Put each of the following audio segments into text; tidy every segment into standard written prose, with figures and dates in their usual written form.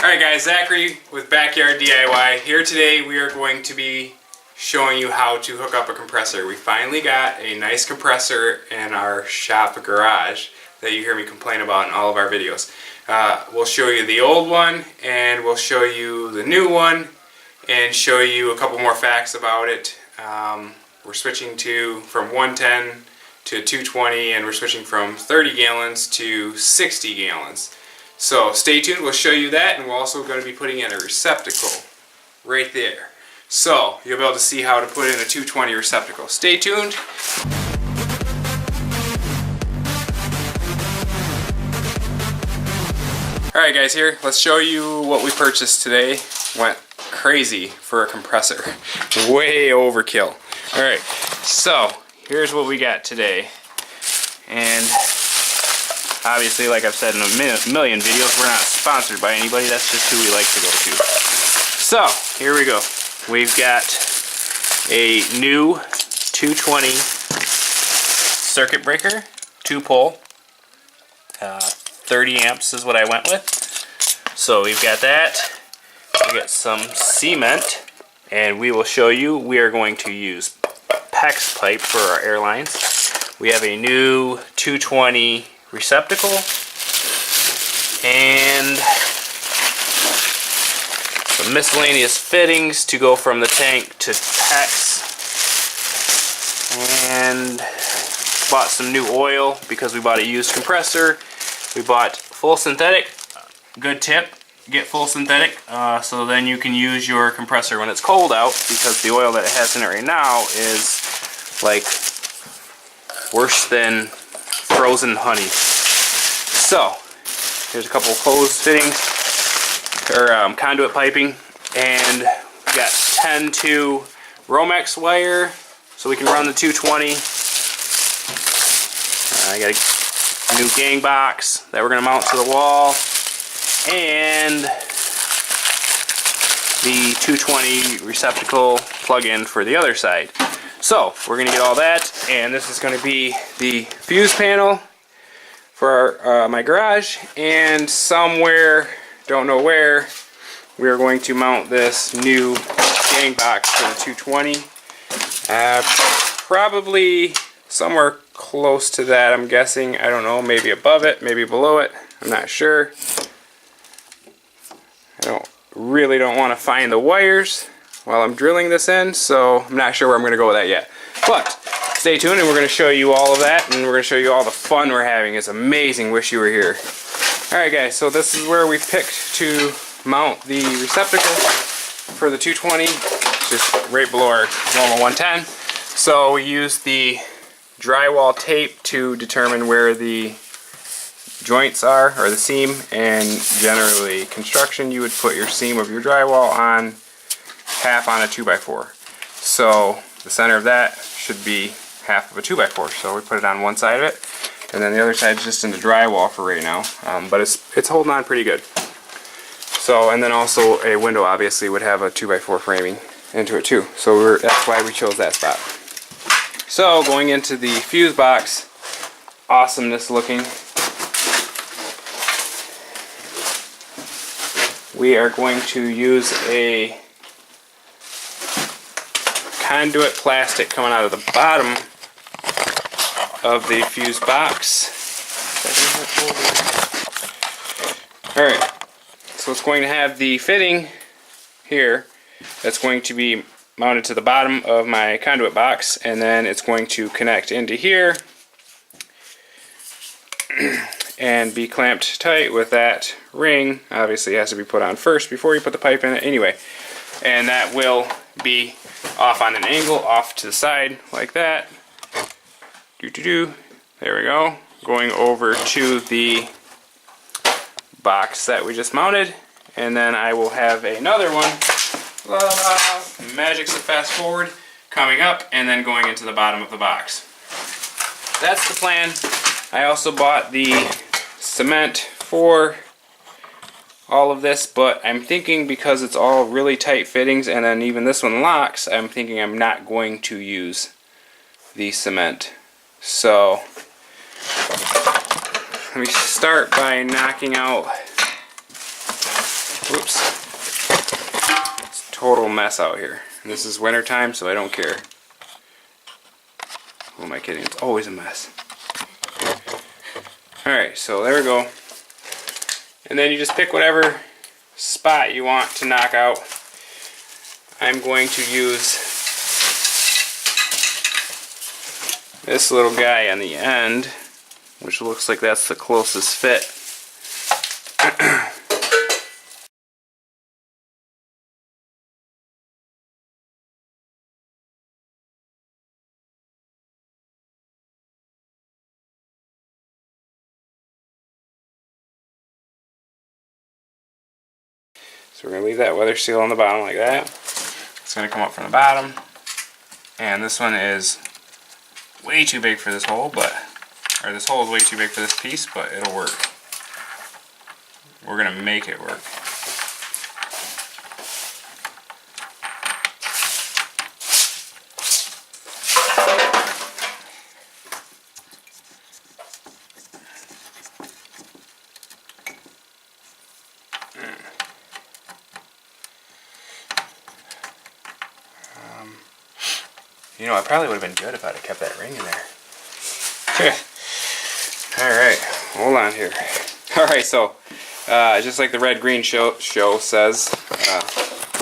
Alright guys, Zachary with Backyard DIY. Here today we are going to be showing you how to hook up a compressor. We finally got a nice compressor in our shop garage that you hear me complain about in all of our videos. We'll show you the old one and we'll show you the new one and show you a couple more facts about it. We're switching from 110 to 220 and we're switching from 30 gallons to 60 gallons. So stay tuned, we'll show you that, and we're also going to be putting in a receptacle right there. So you'll be able to see how to put in a 220 receptacle. Stay tuned. Alright guys, here, let's show you what we purchased today. Went crazy for a compressor. Way overkill. Alright, so here's what we got today. And obviously, like I've said in a million videos, we're not sponsored by anybody. That's just who we like to go to. So, here we go. We've got a new 220 circuit breaker, 2-pole. 30 amps is what I went with. So, we've got that. We got some cement. And we will show you, we are going to use PEX pipe for our air lines. We have a new 220 receptacle and some miscellaneous fittings to go from the tank to PEX, and bought some new oil because we bought a used compressor. We bought full synthetic. Good tip, get full synthetic so then you can use your compressor when it's cold out, because the oil that it has in it right now is like worse than frozen honey. So, here's a couple of hose fittings, or conduit piping, and we got 10-2 Romex wire, so we can run the 220. I got a new gang box that we're going to mount to the wall, and the 220 receptacle plug-in for the other side. So, we're going to get all that, and this is going to be the fuse panel for my garage, and somewhere, don't know where, we are going to mount this new gang box for the 220. Probably somewhere close to that, I'm guessing. I don't know, maybe above it, maybe below it, I'm not sure. I really don't want to find the wires while I'm drilling this in, so I'm not sure where I'm going to go with that yet. But stay tuned and we're going to show you all of that, and we're going to show you all the fun we're having. It's amazing, wish you were here. Alright guys, so this is where we picked to mount the receptacle for the 220, just right below our normal 110. So we used the drywall tape to determine where the joints are, or the seam, and generally construction you would put your seam of your drywall on half on a 2x4. So the center of that should be half of a 2x4. So we put it on one side of it, and then the other side is just in the drywall for right now. But it's holding on pretty good. So, and then also a window obviously would have a 2x4 framing into it too. So that's why we chose that spot. So going into the fuse box, awesomeness looking. We are going to use a conduit plastic coming out of the bottom of the fuse box. Alright, so it's going to have the fitting here that's going to be mounted to the bottom of my conduit box, and then it's going to connect into here and be clamped tight with that ring. Obviously it has to be put on first before you put the pipe in it anyway. And that will be off on an angle, off to the side like that. There we go. Going over to the box that we just mounted, and then I will have another one. Magics of fast forward coming up and then going into the bottom of the box. That's the plan. I also bought the cement for all of this, but I'm thinking because it's all really tight fittings and then even this one locks, I'm thinking I'm not going to use the cement. So let me start by knocking out a Oops. It's a total mess out here. And this is winter time, so I don't care. Who am I kidding? It's always a mess. Alright, so there we go. And then you just pick whatever spot you want to knock out. I'm going to use this little guy on the end, which looks like that's the closest fit. So we're going to leave that weather seal on the bottom like that. It's going to come up from the bottom. And this one is way too big for this hole, or this hole is way too big for this piece, but it'll work. We're going to make it work. You know, it probably would have been good if I'd have kept that ring in there. Alright, hold on here. Alright, so, just like the red-green show says,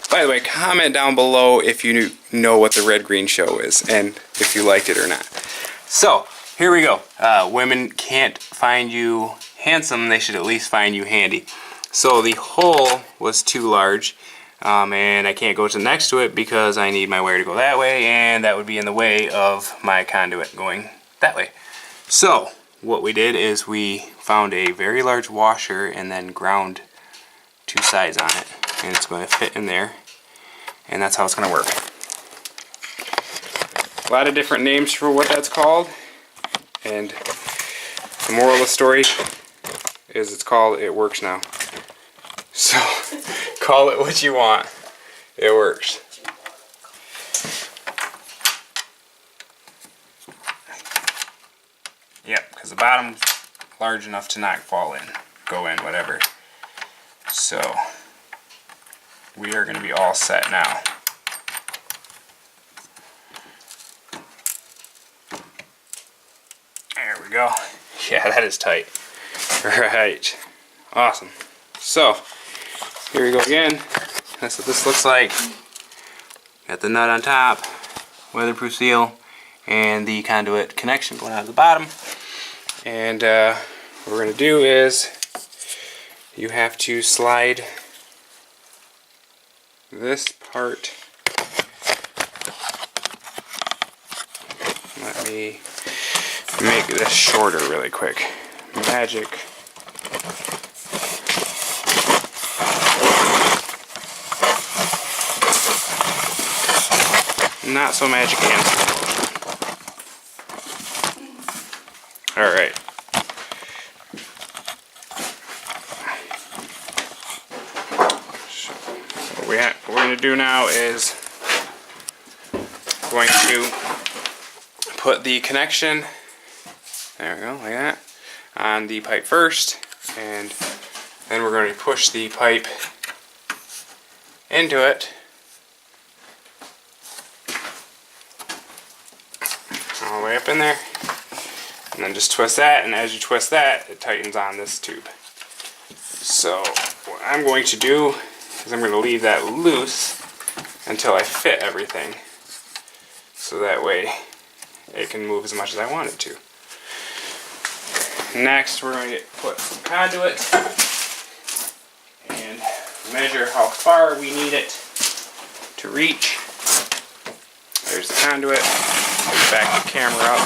by the way, comment down below if you know what the red-green show is, and if you liked it or not. So, here we go. Women can't find you handsome, they should at least find you handy. So, the hole was too large. And I can't go to next to it because I need my wire to go that way, and that would be in the way of my conduit going that way. So what we did is we found a very large washer and then ground two sides on it, and it's going to fit in there, and that's how it's going to work. A lot of different names for what that's called, and the moral of the story is it's called It Works Now. So, call it what you want. It works. Yep, because the bottom's large enough to not fall in, go in, whatever. So, we are going to be all set now. There we go. Yeah, that is tight. Right. Awesome. So, here we go again. That's what this looks like. Got the nut on top, weatherproof seal, and the conduit connection going out of the bottom. And what we're going to do is you have to slide this part. Let me make this shorter really quick. Magic. Not so magic hands. Alright. So what we're going to do now is going to put the connection, there we go, like that, on the pipe first, and then we're going to push the pipe into it. All the way up in there, and then just twist that, and as you twist that, it tightens on this tube. So what I'm going to do is I'm going to leave that loose until I fit everything, so that way it can move as much as I want it to. Next, we're going to put some conduit and measure how far we need it to reach. There's the conduit. Back the camera up.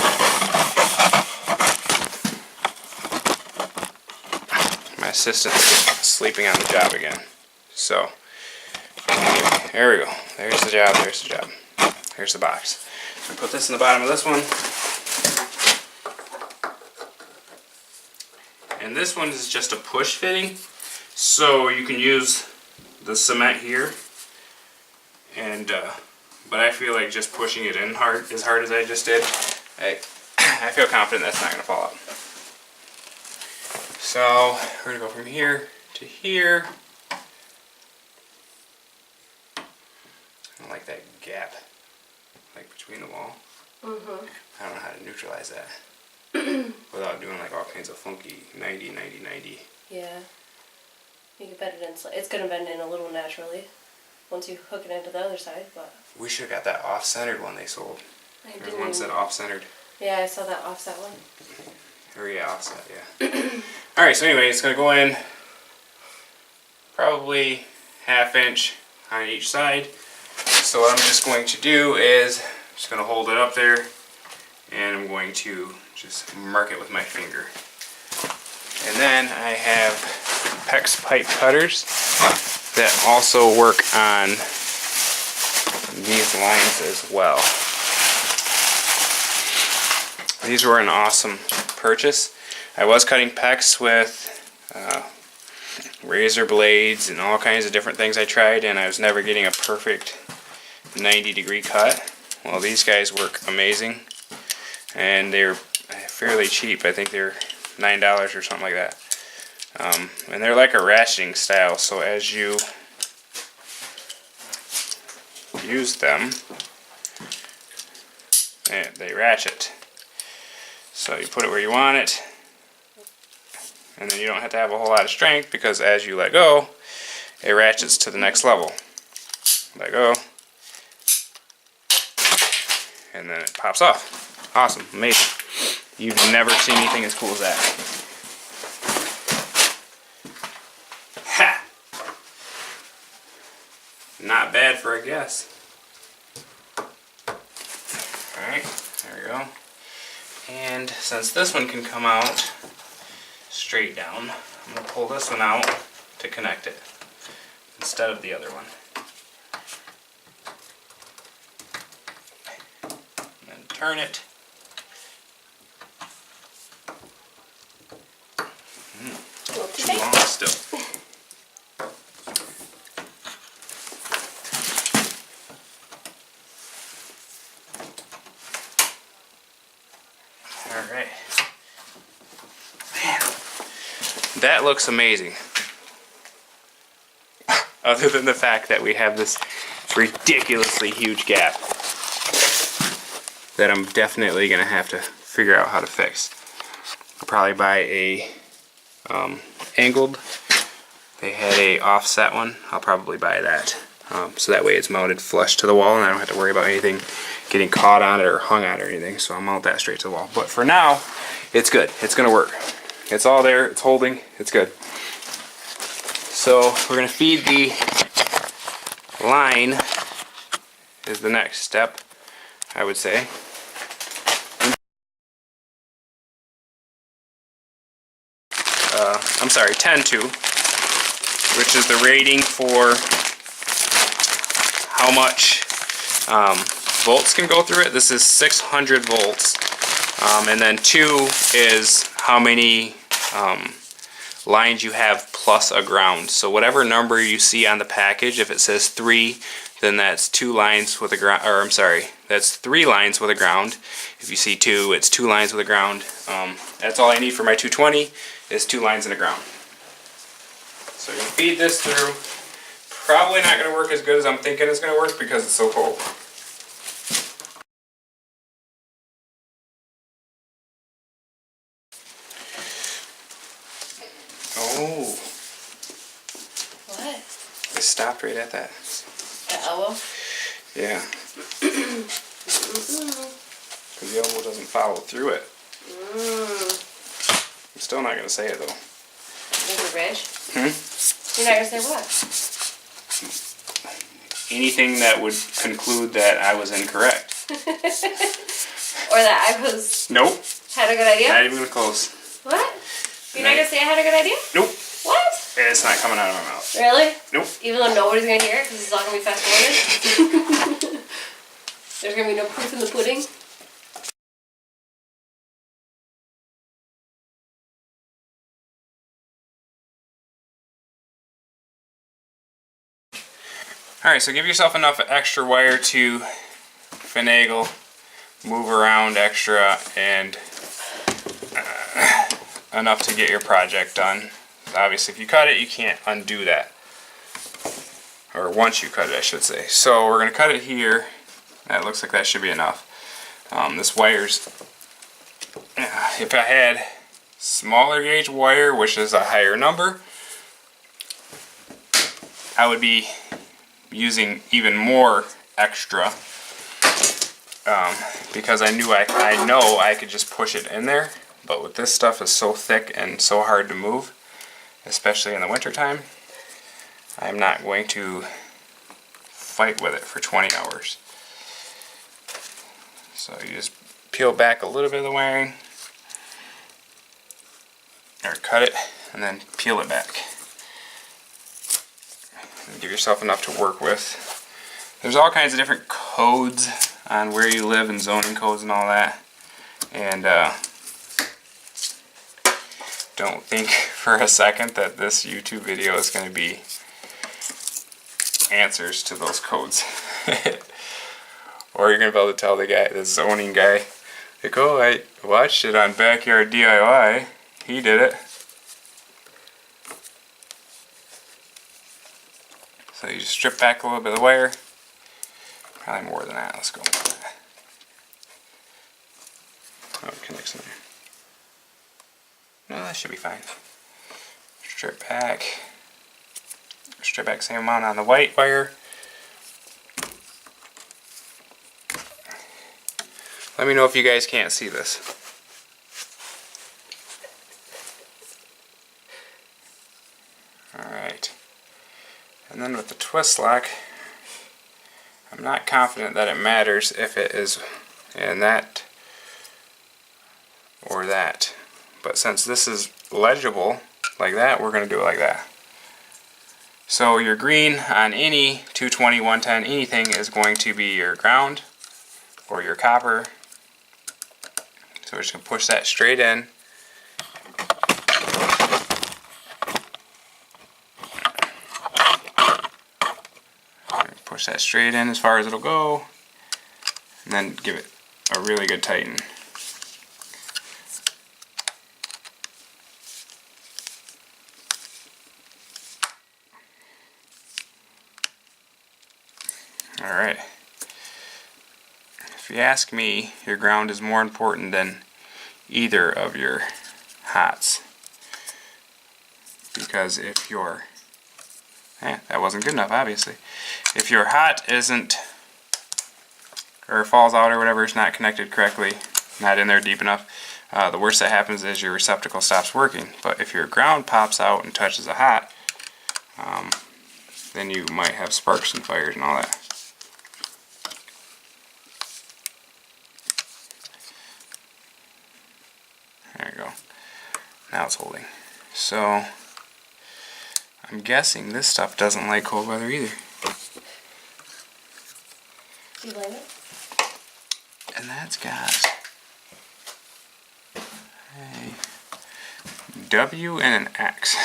My assistant's sleeping on the job again. So, anyway, there we go. There's the job, there's the job. Here's the box. So put this in the bottom of this one. And this one is just a push fitting. So you can use the cement here. And, but I feel like just pushing it in as hard as I just did, I feel confident that's not going to fall out. So we're going to go from here to here, that gap, like between the wall. Mm-hmm. I don't know how to neutralize that without doing like all kinds of funky 90, 90, 90. Yeah. You can bend it in. It's going to bend in a little naturally once you hook it into the other side, but... We should have got that off-centered one they sold. There's one that off-centered. Yeah, I saw that offset one. Or yeah, offset, yeah. Alright, so anyway, it's going to go in probably 1/2 inch on each side. So what I'm just going to do is, I'm just going to hold it up there, and I'm going to just mark it with my finger. And then I have PEX pipe cutters that also work on these lines as well. These were an awesome purchase. I was cutting PEX with razor blades and all kinds of different things I tried, and I was never getting a perfect 90-degree cut. Well, these guys work amazing, and they're fairly cheap. I think they're $9 or something like that. And they're like a ratcheting style, so as you use them, they ratchet. So you put it where you want it, and then you don't have to have a whole lot of strength, because as you let go, it ratchets to the next level. Let go, and then it pops off. Awesome, amazing. You've never seen anything as cool as that. Ha! Not bad for a guess. Alright, there we go. And since this one can come out straight down, I'm going to pull this one out to connect it instead of the other one. And then turn it. Too long still. Alright. Man, that looks amazing. Other than the fact that we have this ridiculously huge gap that I'm definitely going to have to figure out how to fix. I'll probably buy a angled. They had a offset one. I'll probably buy that. So that way it's mounted flush to the wall, and I don't have to worry about anything getting caught on it or hung on it or anything. So I'll mount that straight to the wall. But for now, it's good. It's going to work. It's all there. It's holding. It's good. So we're going to feed the line is the next step, I would say. I'm sorry, 10-2, which is the rating for how much volts can go through it. This is 600 volts, and then 2 is how many lines you have plus a ground. So whatever number you see on the package, if it says 3, then that's 2 lines with a ground, or I'm sorry, that's 3 lines with a ground. If you see 2, it's 2 lines with a ground. That's all I need for my 220 is 2 lines and a ground. So you're going to feed this through. Probably not going to work as good as I'm thinking it's going to work because it's so cold. Oh. What? It stopped right at that. The elbow? Yeah. Because the elbow doesn't follow through it. I'm still not going to say it though. There's a ridge? Hmm? You're not going to say what? Anything that would conclude that I was incorrect. Or that I was... Nope. Had a good idea? Not even close. What? You're not going to say I had a good idea? Nope. What? It's not coming out of my mouth. Really? Nope. Even though nobody's going to hear it because it's all going to be fast forwarded? There's going to be no proof in the pudding? Alright, so give yourself enough extra wire to finagle, move around extra, and enough to get your project done. Obviously, if you cut it, you can't undo that. or once you cut it, I should say. So we're going to cut it here. That looks like that should be enough. This wire's, if I had smaller gauge wire, which is a higher number, I would be using even more extra, because I know I could just push it in there. But with this stuff is so thick and so hard to move, especially in the winter time, I'm not going to fight with it for 20 hours. So you just peel back a little bit of the wiring, or cut it, and then peel it back. And give yourself enough to work with. There's all kinds of different codes on where you live and zoning codes and all that. And don't think for a second that this YouTube video is going to be answers to those codes. Or you're going to be able to tell the zoning guy, like, oh, I watched it on Backyard DIY. He did it. So you just strip back a little bit of the wire. Probably more than that. Let's go with that. Oh, it connects in there. No, that should be fine. Strip back same amount on the white wire. Let me know if you guys can't see this. Alright. And then with the twist lock, I'm not confident that it matters if it is in that or that. But since this is legible like that, we're going to do it like that. So your green on any 220, 110, anything is going to be your ground or your copper. So we're just going to push that straight in. Push that straight in as far as it'll go, and then give it a really good tighten. Alright. If you ask me, your ground is more important than either of your hots. Because if your that wasn't good enough, obviously. If your hot isn't, or falls out or whatever, it's not connected correctly, not in there deep enough, the worst that happens is your receptacle stops working. But if your ground pops out and touches a hot, then you might have sparks and fires and all that. There you go. Now it's holding. So I'm guessing this stuff doesn't like cold weather either. Do you blame it? And that's got a W and an X.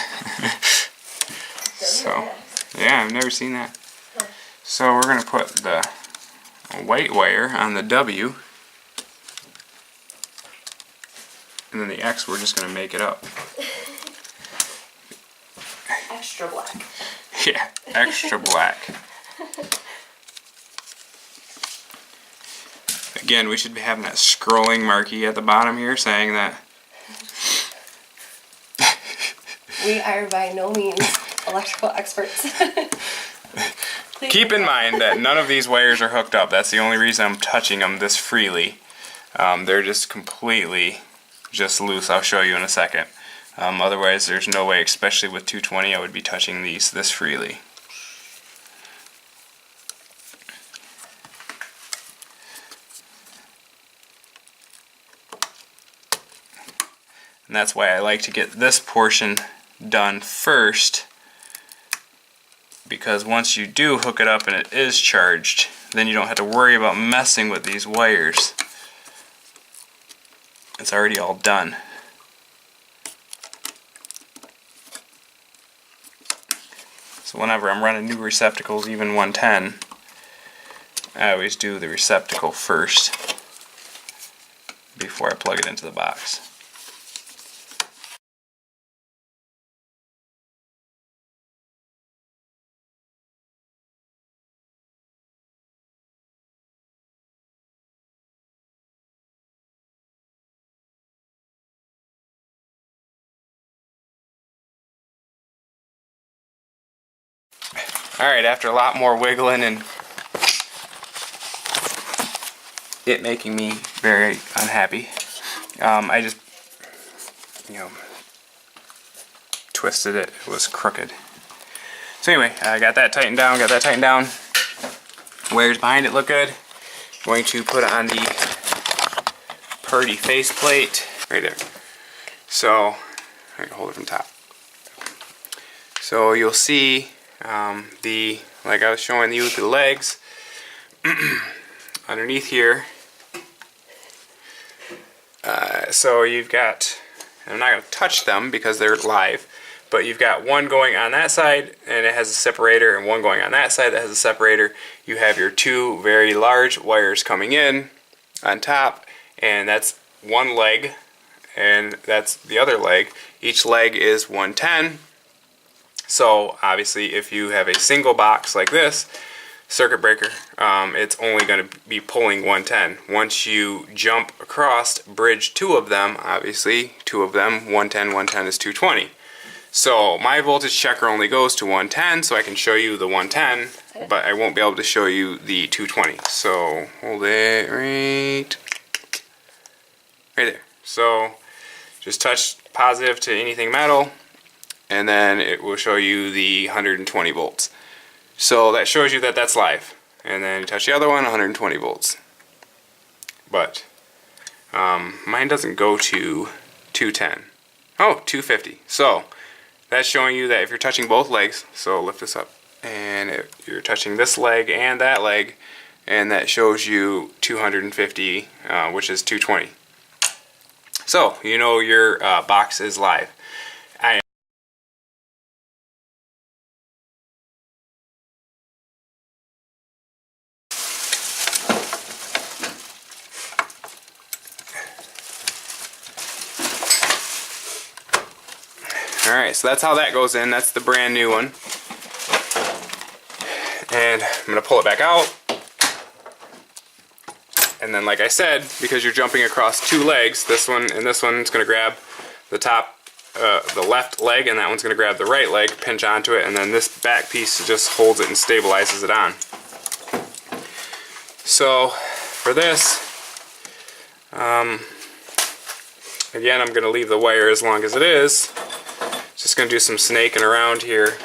So, yeah, I've never seen that. Huh. So we're going to put the white wire on the W. And then the X, we're just going to make it up. Extra black. Yeah, extra black. Again, we should be having that scrolling marquee at the bottom here saying that we are by no means electrical experts. Keep in mind that none of these wires are hooked up. That's the only reason I'm touching them this freely. They're just completely just loose. I'll show you in a second. Otherwise, there's no way, especially with 220, I would be touching these this freely. And that's why I like to get this portion done first, because once you do hook it up and it is charged, then you don't have to worry about messing with these wires. It's already all done. So whenever I'm running new receptacles, even 110, I always do the receptacle first before I plug it into the box. Alright, after a lot more wiggling and it making me very unhappy, I just, twisted it. It was crooked. So anyway, I got that tightened down, Wires behind it look good. Going to put on the Purdy faceplate right there. So, I can hold it from top. So you'll see like I was showing you, the legs underneath here. So you've got, I'm not going to touch them because they're live, but you've got one going on that side and it has a separator, and one going on that side that has a separator. You have your two very large wires coming in on top, and that's one leg, and that's the other leg. Each leg is 110. So obviously if you have a single box like this, circuit breaker, it's only going to be pulling 110. Once you jump across, bridge two of them, obviously two of them, 110, 110 is 220. So my voltage checker only goes to 110, so I can show you the 110, but I won't be able to show you the 220. So hold it right there. So just touch positive to anything metal, and then it will show you the 120 volts. So that shows you that that's live. And then you touch the other one, 120 volts. But mine doesn't go to 210. Oh, 250. So that's showing you that if you're touching both legs, so lift this up, and you're touching this leg and that leg, and that shows you 250, which is 220. So you know your box is live. Alright, so that's how that goes in. That's the brand new one. And I'm going to pull it back out. And then like I said, because you're jumping across two legs, this one and this one's going to grab the top, the left leg, and that one's going to grab the right leg, pinch onto it, and then this back piece just holds it and stabilizes it on. So for this, again, I'm going to leave the wire as long as it is. Just going to do some snaking around here.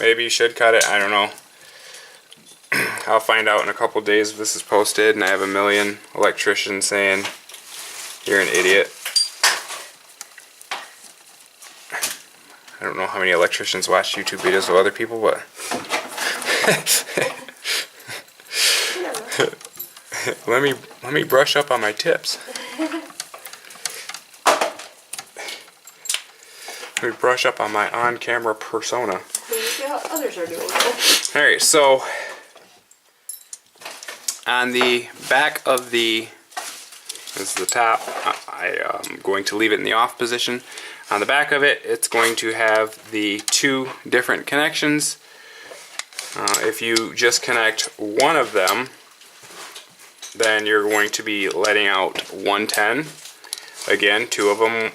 Maybe you should cut it, I don't know. I'll find out in a couple days if this is posted and I have a million electricians saying you're an idiot. I don't know how many electricians watch YouTube videos of other people, but let me brush up on my tips. Let me brush up on my on-camera persona. See how others are doing. Alright, so on the back of the, this is the top, I'm going to leave it in the off position. On the back of it, it's going to have the two different connections. If you just connect one of them, then you're going to be letting out 110. Again, two of them,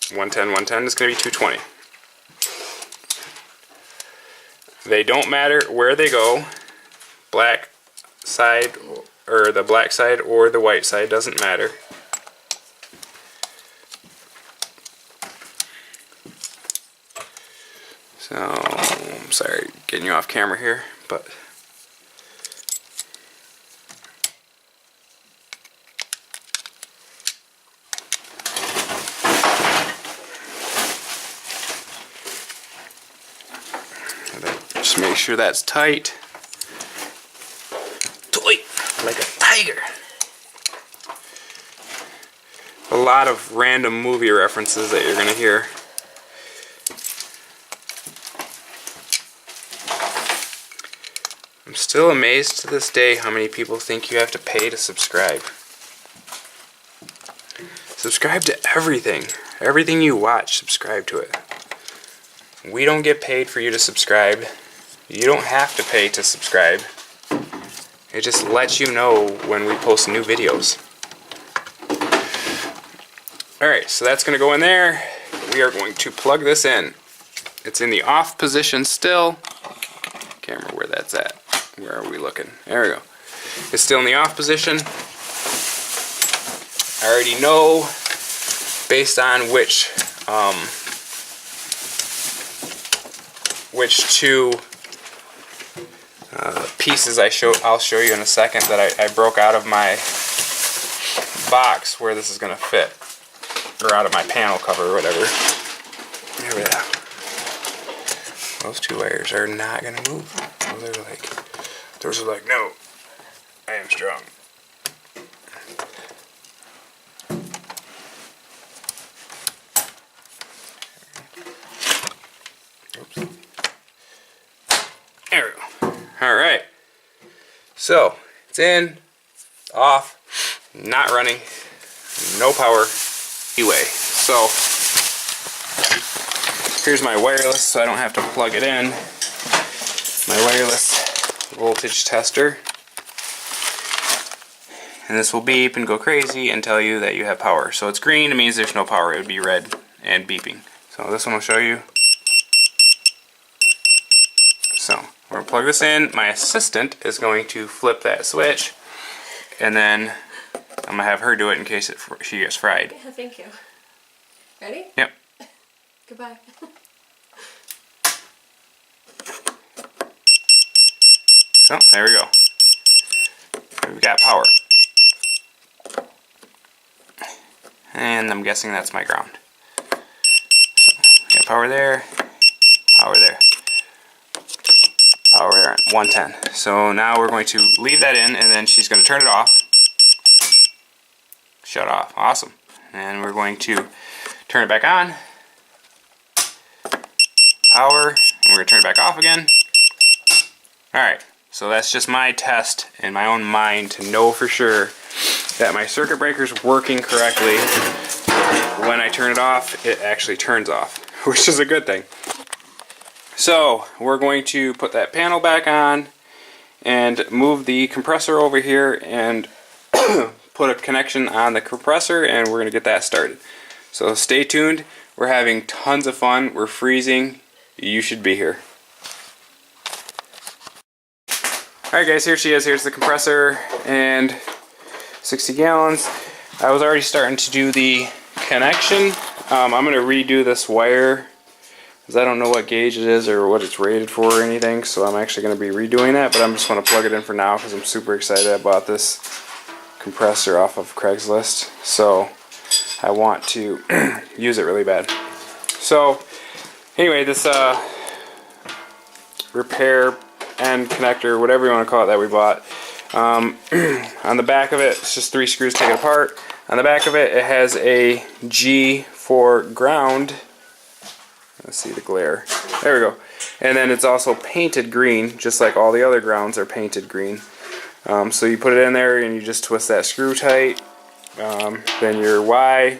110, 110 is going to be 220. They don't matter where they go, black side or the black side or the white side, doesn't matter. So, I'm sorry getting you off camera here, but just make sure that's tight. Tight, like a tiger. A lot of random movie references that you're gonna hear. I'm still amazed to this day how many people think you have to pay to subscribe. Subscribe to everything. Everything you watch, subscribe to it. We don't get paid for you to subscribe. You don't have to pay to subscribe. It just lets you know when we post new videos. Alright, so that's going to go in there. We are going to plug this in. it's in the off position still. Can't remember where that's at. Where are we looking? There we go. It's still in the off position. I already know based on which two pieces I'll show you in a second that I broke out of my box where this is going to fit, or out of my panel cover or whatever. There we go. Those two wires are not going to move. Those are like, no, I am strong. Oops. There we go. Alright. So, it's in, it's off, not running, no power, anyway. So, here's my wireless, so I don't have to plug it in. My wireless voltage tester. And this will beep and go crazy and tell you that you have power. So it's green, it means there's no power. It would be red and beeping. So this one will show you. So we're going to plug this in. My assistant is going to flip that switch, and then I'm going to have her do it in case she gets fried. Yeah, thank you. Ready? Yep. Goodbye. So there we go. We've got power. And I'm guessing that's my ground. So got power there, power there, power there at 110. So now we're going to leave that in, and then she's going to turn it off. Shut off. Awesome. And we're going to turn it back on. Power. And we're going to turn it back off again. Alright. So that's just my test in my own mind to know for sure that my circuit breaker is working correctly. When I turn it off, it actually turns off, which is a good thing. So we're going to put that panel back on and move the compressor over here and put a connection on the compressor, and we're going to get that started. So stay tuned. We're having tons of fun. We're freezing. You should be here. Alright guys, here she is. Here's the compressor and 60 gallons. I was already starting to do the connection. I'm going to redo this wire because I don't know what gauge it is or what it's rated for or anything, so I'm actually going to be redoing that, but I'm just going to plug it in for now because I'm super excited. I bought this compressor off of Craigslist, so I want to use it really bad. So anyway, this repair end connector, whatever you want to call it, that we bought. On the back of it, it's just 3 screws taken apart. On the back of it, it has a G for ground. Let's see the glare. There we go. And then it's also painted green, just like all the other grounds are painted green. So you put it in there and you just twist that screw tight. Then your Y,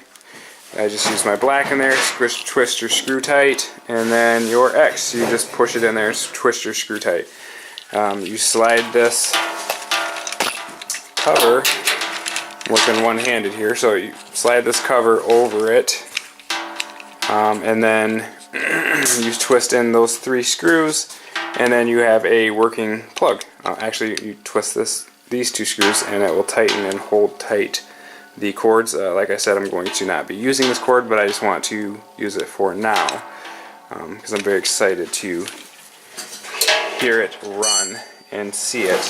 I just use my black in there, twist your screw tight. And then your X, you just push it in there and twist your screw tight. You slide this cover, I'm working one-handed here, so you slide this cover over it, and then you twist in those 3 screws, and then you have a working plug. Actually, you twist these 2 screws, and it will tighten and hold tight the cords. Like I said, I'm going to not be using this cord, but I just want to use it for now, because I'm very excited to hear it run and see it.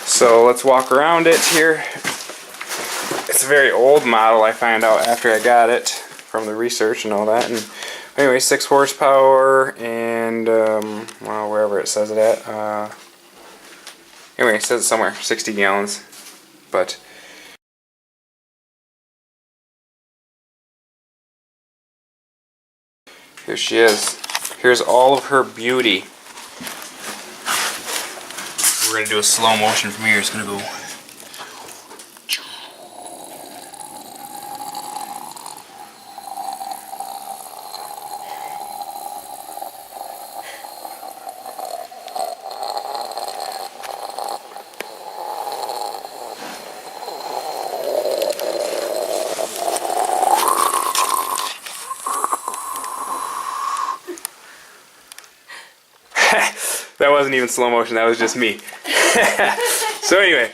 So let's walk around it here. It's a very old model, I found out after I got it from the research and all that. And anyway, 6 horsepower and well, wherever it says it at. Anyway, it says it somewhere, 60 gallons. But here she is. Here's all of her beauty. We're going to do a slow motion from here. It's going to go. That wasn't even slow motion, that was just me. So anyway,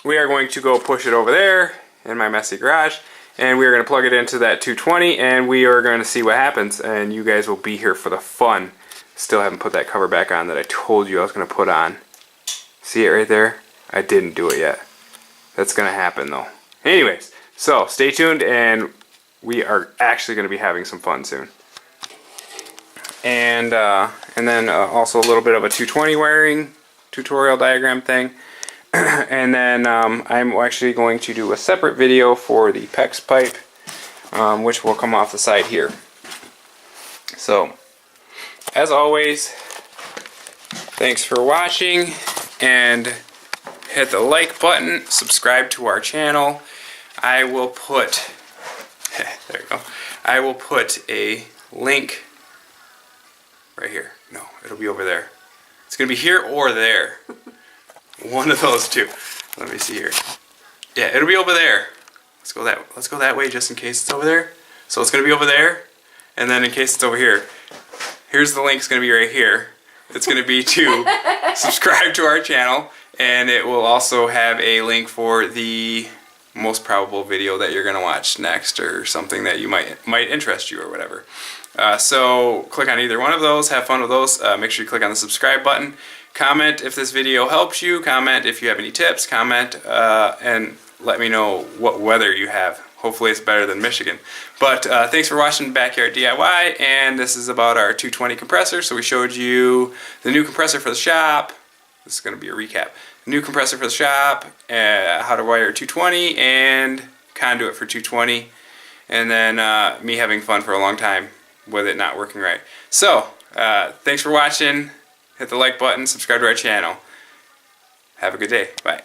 we are going to go push it over there in my messy garage, and we are going to plug it into that 220, and we are going to see what happens, and you guys will be here for the fun. Still haven't put that cover back on that I told you I was going to put on. See it right there? I didn't do it yet. That's going to happen though. Anyways, so stay tuned, and we are actually going to be having some fun soon. And then also a little bit of a 220 wiring tutorial diagram thing. And then I'm actually going to do a separate video for the PEX pipe, which will come off the side here. So, as always, thanks for watching, and hit the like button, subscribe to our channel. I will put, there you go, I will put a link right here. No, it'll be over there. It's going to be here or there. One of those two. Let me see here. Yeah, it'll be over there. Let's go that way just in case it's over there. So it's going to be over there, and then in case it's over here. Here's the link. It's going to be right here. It's going to be to subscribe to our channel, and it will also have a link for the most probable video that you're going to watch next, or something that you might interest you or whatever. So click on either one of those, have fun with those. Make sure you click on the subscribe button. Comment if this video helps you, comment if you have any tips, comment and let me know what weather you have. Hopefully it's better than Michigan. But thanks for watching Backyard DIY, and this is about our 220 compressor. So we showed you the new compressor for the shop. This is going to be a recap. New compressor for the shop, how to wire 220, and conduit for 220. And then me having fun for a long time with it not working right. So, thanks for watching. Hit the like button, subscribe to our channel. Have a good day. Bye.